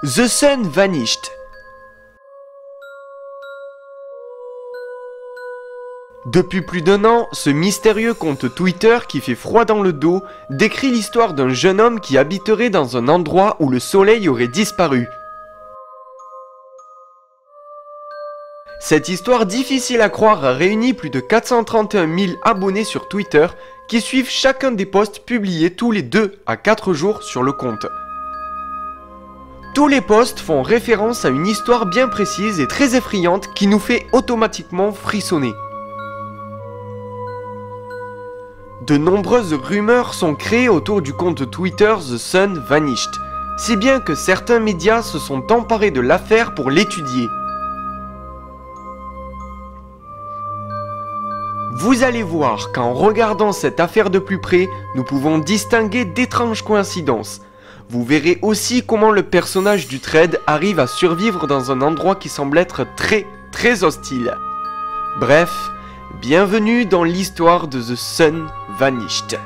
The Sun Vanished. Depuis plus d'1 an, ce mystérieux compte Twitter qui fait froid dans le dos décrit l'histoire d'un jeune homme qui habiterait dans un endroit où le soleil aurait disparu. Cette histoire difficile à croire a réuni plus de 431 000 abonnés sur Twitter qui suivent chacun des posts publiés tous les 2 à 4 jours sur le compte. Tous les posts font référence à une histoire bien précise et très effrayante qui nous fait automatiquement frissonner. De nombreuses rumeurs sont créées autour du compte Twitter The Sun Vanished, si bien que certains médias se sont emparés de l'affaire pour l'étudier. Vous allez voir qu'en regardant cette affaire de plus près, nous pouvons distinguer d'étranges coïncidences. Vous verrez aussi comment le personnage du thread arrive à survivre dans un endroit qui semble être très hostile. Bref, bienvenue dans l'histoire de The Sun Vanished.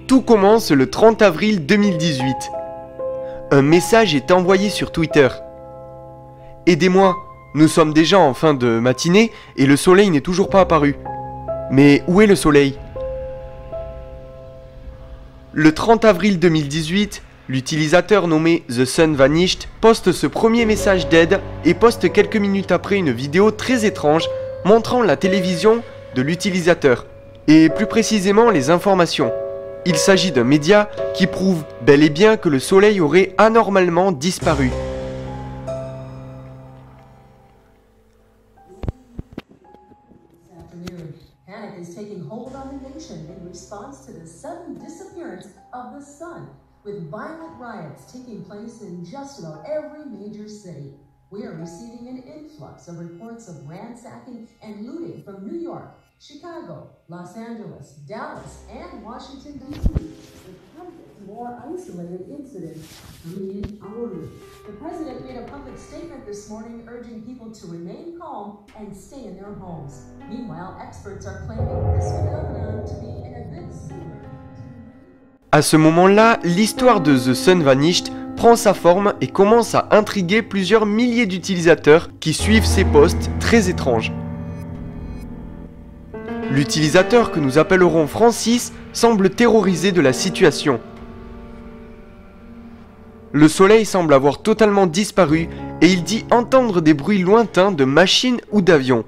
Tout commence le 30 avril 2018. Un message est envoyé sur Twitter. Aidez-moi, nous sommes déjà en fin de matinée et le soleil n'est toujours pas apparu. Mais où est le soleil? Le 30 avril 2018, l'utilisateur nommé The Sun Vanished poste ce premier message d'aide et poste quelques minutes après une vidéo très étrange montrant la télévision de l'utilisateur et plus précisément les informations. Il s'agit d'un média qui prouve bel et bien que le soleil aurait anormalement disparu. Panic is taking hold on the nation in response to the sudden disappearance of the sun, with violent riots taking place in just about every major city. We are receiving an influx of reports of ransacking and looting from New York, Chicago, Los Angeles, Dallas, and Washington, D.C., with hundreds more isolated incidents coming in hourly. The president made a public statement this morning urging people to remain calm and stay in their homes. Meanwhile, experts are claiming this phenomenon to be in a bit similar. À ce moment-là, l'histoire de The Sun Vanished prend sa forme et commence à intriguer plusieurs milliers d'utilisateurs qui suivent ces posts très étranges. L'utilisateur que nous appellerons Francis semble terrorisé de la situation. Le soleil semble avoir totalement disparu et il dit entendre des bruits lointains de machines ou d'avions.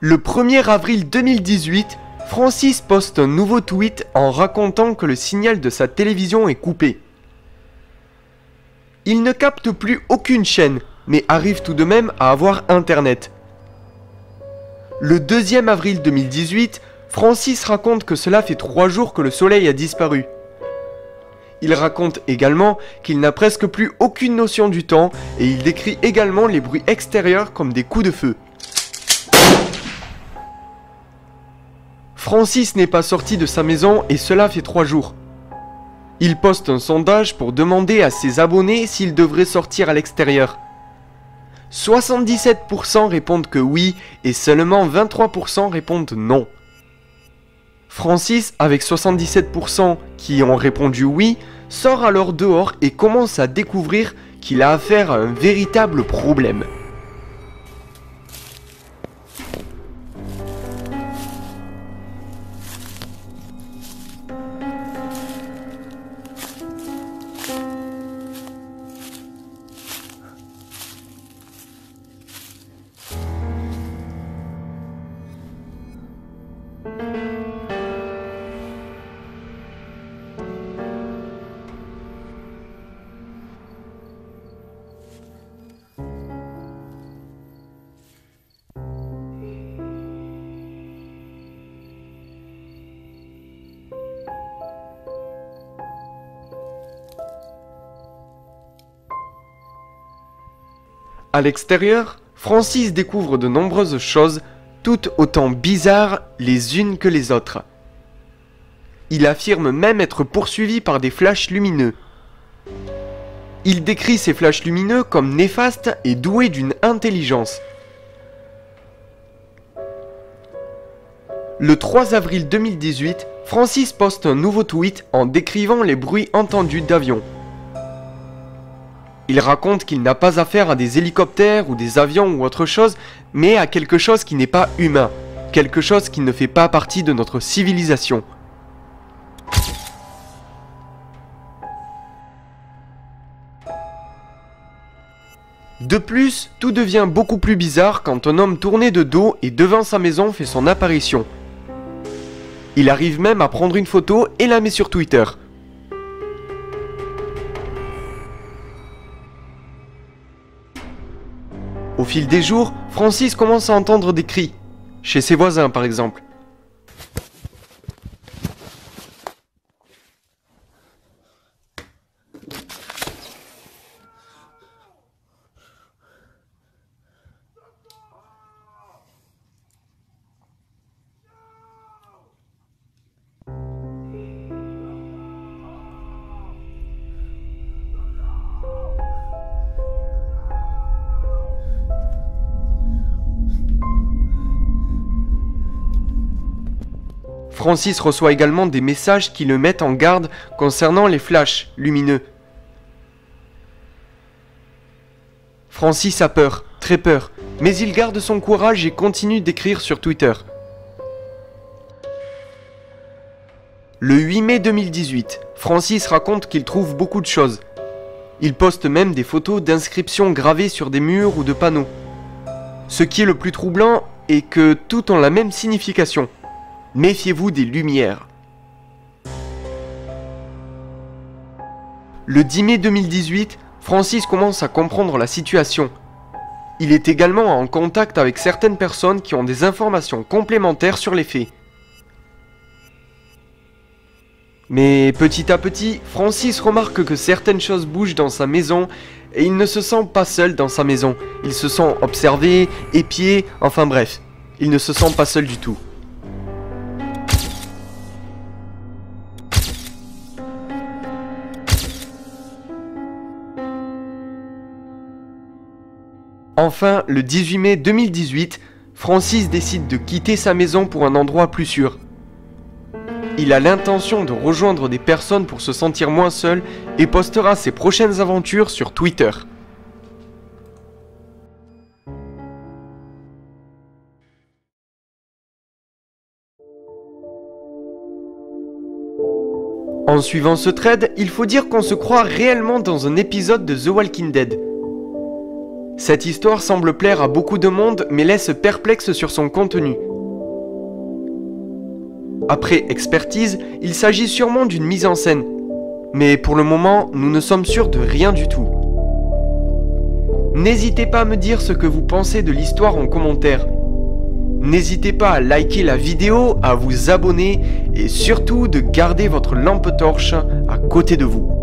Le 1er avril 2018, Francis poste un nouveau tweet en racontant que le signal de sa télévision est coupé. Il ne capte plus aucune chaîne, mais arrive tout de même à avoir internet. Le 2e avril 2018, Francis raconte que cela fait 3 jours que le soleil a disparu. Il raconte également qu'il n'a presque plus aucune notion du temps et il décrit également les bruits extérieurs comme des coups de feu. Francis n'est pas sorti de sa maison et cela fait 3 jours. Il poste un sondage pour demander à ses abonnés s'ils devraient sortir à l'extérieur. 77% répondent que oui et seulement 23% répondent non. Francis, avec 77% qui ont répondu oui, sort alors dehors et commence à découvrir qu'il a affaire à un véritable problème. À l'extérieur, Francis découvre de nombreuses choses, toutes autant bizarres les unes que les autres. Il affirme même être poursuivi par des flashs lumineux. Il décrit ces flashs lumineux comme néfastes et doués d'une intelligence. Le 3 avril 2018, Francis poste un nouveau tweet en décrivant les bruits entendus d'avions. Il raconte qu'il n'a pas affaire à des hélicoptères ou des avions ou autre chose, mais à quelque chose qui n'est pas humain, quelque chose qui ne fait pas partie de notre civilisation. De plus, tout devient beaucoup plus bizarre quand un homme tourné de dos et devant sa maison fait son apparition. Il arrive même à prendre une photo et la met sur Twitter. Au fil des jours, Francis commence à entendre des cris, chez ses voisins par exemple. Francis reçoit également des messages qui le mettent en garde concernant les flashs lumineux. Francis a peur, très peur, mais il garde son courage et continue d'écrire sur Twitter. Le 8 mai 2018, Francis raconte qu'il trouve beaucoup de choses. Il poste même des photos d'inscriptions gravées sur des murs ou de panneaux. Ce qui est le plus troublant est que tout ont la même signification. Méfiez-vous des lumières. Le 10 mai 2018, Francis commence à comprendre la situation. Il est également en contact avec certaines personnes qui ont des informations complémentaires sur les faits. Mais petit à petit, Francis remarque que certaines choses bougent dans sa maison et il ne se sent pas seul dans sa maison. Il se sent observé, épié, enfin bref, il ne se sent pas seul du tout. Enfin, le 18 mai 2018, Francis décide de quitter sa maison pour un endroit plus sûr. Il a l'intention de rejoindre des personnes pour se sentir moins seul et postera ses prochaines aventures sur Twitter. En suivant ce thread, il faut dire qu'on se croit réellement dans un épisode de The Walking Dead. Cette histoire semble plaire à beaucoup de monde mais laisse perplexe sur son contenu. Après expertise, il s'agit sûrement d'une mise en scène. Mais pour le moment, nous ne sommes sûrs de rien du tout. N'hésitez pas à me dire ce que vous pensez de l'histoire en commentaire. N'hésitez pas à liker la vidéo, à vous abonner et surtout de garder votre lampe torche à côté de vous.